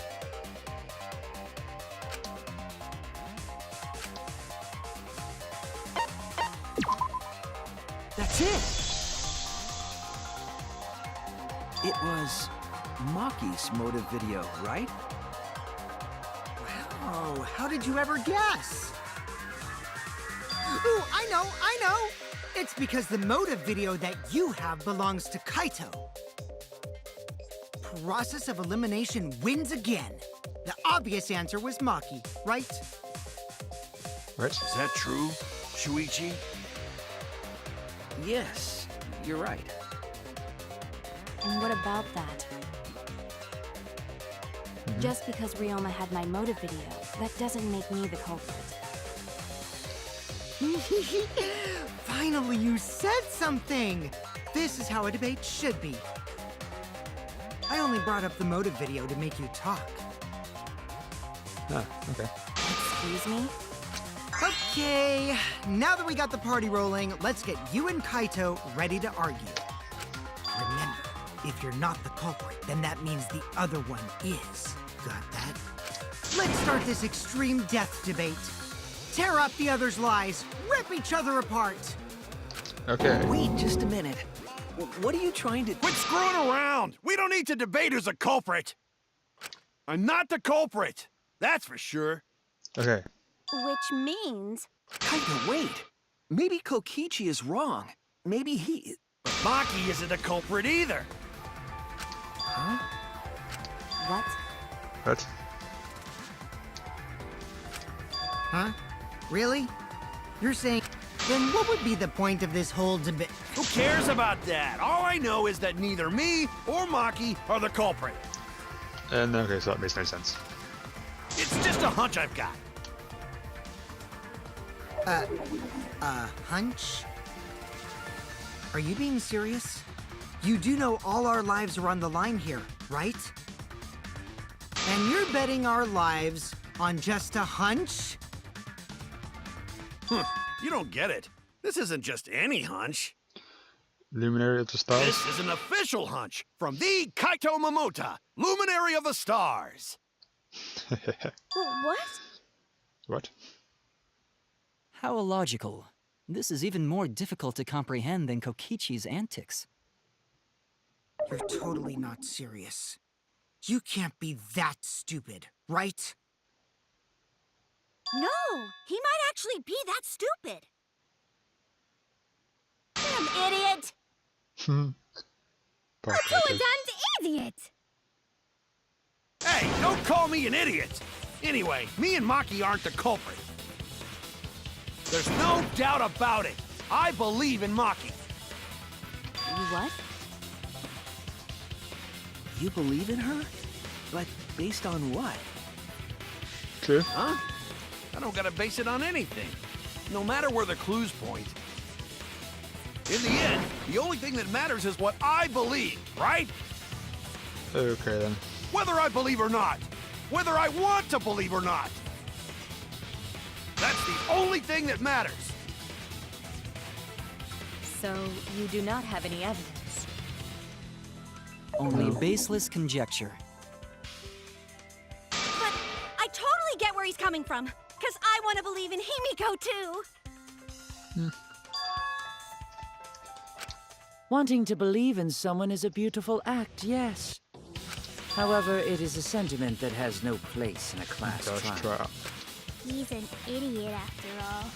That's it. It was Maki's motive video, right?
Oh, how did you ever guess? Ooh, I know! It's because the motive video that you have belongs to Kaito. Process of elimination wins again. The obvious answer was Maki, right?
Right?
Is that true, Shuichi?
Yes, you're right.
And what about that? Just because Ryoma had my motive video, that doesn't make me the culprit.
Finally, you said something! This is how a debate should be. I only brought up the motive video to make you talk.
Ah, okay.
Excuse me?
Okay, now that we got the party rolling, let's get you and Kaito ready to argue. Remember, if you're not the culprit, then that means the other one is. Got that? Let's start this extreme death debate. Tear up the other's lies, rip each other apart.
Okay.
Wait just a minute. What are you trying to...
Quit screwing around! We don't need to debate who's a culprit! I'm not the culprit! That's for sure.
Okay.
Which means...
Kaito, wait. Maybe Kokichi is wrong. Maybe he...
But Maki isn't a culprit either.
Huh?
What?
What?
Huh? Really? You're saying... Then what would be the point of this whole debate?
Who cares about that? All I know is that neither me or Maki are the culprit.
And okay, so that makes no sense.
It's just a hunch I've got.
Hunch? Are you being serious? You do know all our lives are on the line here, right? And you're betting our lives on just a hunch?
You don't get it. This isn't just any hunch.
Luminary of the stars?
This is an official hunch from the Kaito Momota, Luminary of the Stars.
What?
What?
How illogical. This is even more difficult to comprehend than Kokichi's antics.
You're totally not serious. You can't be that stupid, right?
No, he might actually be that stupid. Damn idiot!
Poor
A
Kaito.
two-a-times idiot!
Hey, don't call me an idiot! Anyway, me and Maki aren't the culprit. There's no doubt about it. I believe in Maki.
You what?
You believe in her? But based on what?
True.
Huh? I don't gotta base it on anything. No matter where the clues point. In the end, the only thing that matters is what I believe, right?
Okay then.
Whether I believe or not. Whether I want to believe or not. That's the only thing that matters.
So, you do not have any evidence.
Only baseless conjecture.
But I totally get where he's coming from. Because I want to believe in Himiko, too.
Wanting to believe in someone is a beautiful act, yes. However, it is a sentiment that has no place in a class
Gosh,
trial.
trial.
He's an idiot after all.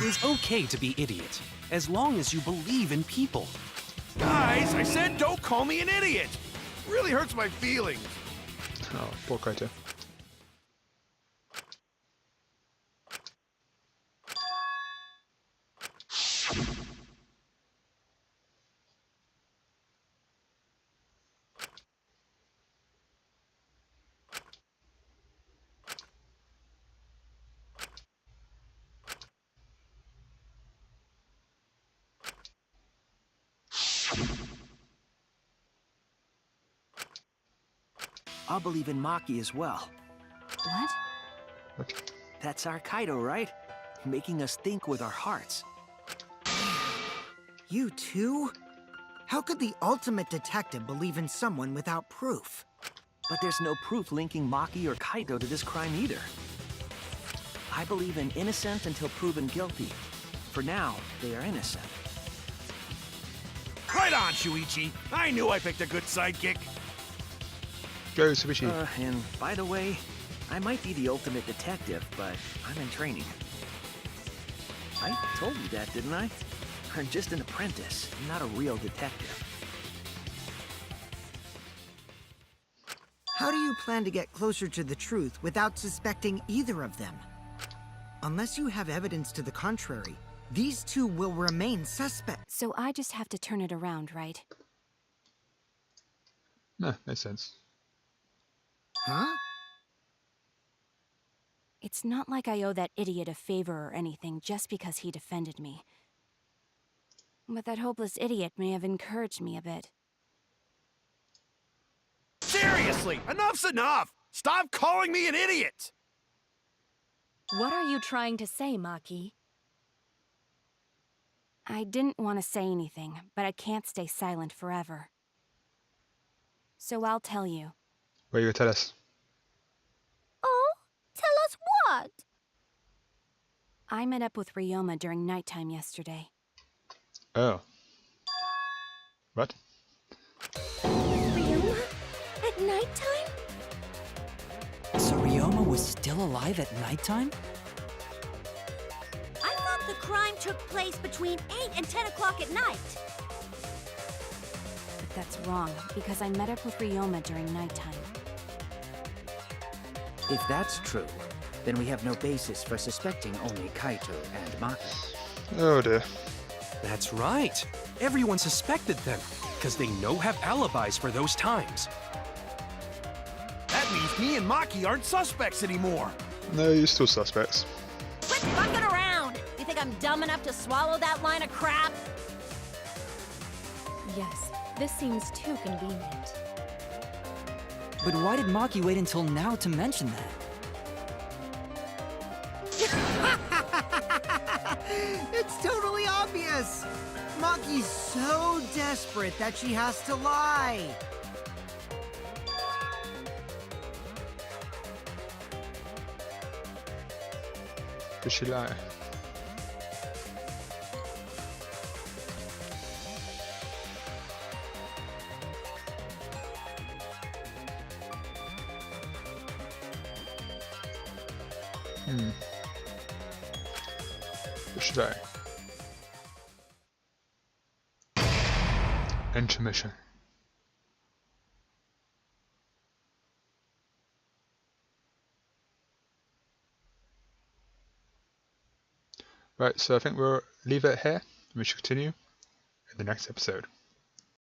It's okay to be idiot, as long as you believe in people.
Guys, I said don't call me an idiot. Really hurts my feelings.
Oh, poor Kaito.
I'll believe in Maki as well.
What?
That's our Kaido, right? Making us think with our hearts.
You too? How could the ultimate detective believe in someone without proof?
But there's no proof linking Maki or Kaido to this crime either. I believe in innocent until proven guilty. For now, they are innocent.
Right on, Shuichi. I knew I picked a good sidekick.
Go, Subishi.
And by the way, I might be the ultimate detective, but I'm in training. I told you that, didn't I? I'm just an apprentice, not a real detective.
How do you plan to get closer to the truth without suspecting either of them? Unless you have evidence to the contrary, these two will remain suspects.
So I just have to turn it around, right?
Nah, makes sense.
Huh?
It's not like I owe that idiot a favor or anything just because he defended me. But that hopeless idiot may have encouraged me a bit.
Seriously, enough's enough! Stop calling me an idiot!
What are you trying to say, Maki? I didn't want to say anything, but I can't stay silent forever. So I'll tell you.
What are you gonna tell us?
Oh, tell us what?
I met up with Ryoma during nighttime yesterday.
Oh. What?
Ryoma? At nighttime?
So Ryoma was still alive at nighttime?
I thought the crime took place between 8 and 10 o'clock at night.
But that's wrong, because I met up with Ryoma during nighttime.
If that's true, then we have no basis for suspecting only Kaito and Maki.
Oh dear.
That's right. Everyone suspected them, because they have alibis for those times.
That means me and Maki aren't suspects anymore.
No, you're still suspects.
Quit fucking around! You think I'm dumb enough to swallow that line of crap?
Yes, this seems too convenient.
But why did Maki wait until now to mention that?
It's totally obvious! Maki's so desperate that she has to lie.
Did she lie? Or should I? Intermission. Right, so I think we'll leave it here. We should continue in the next episode.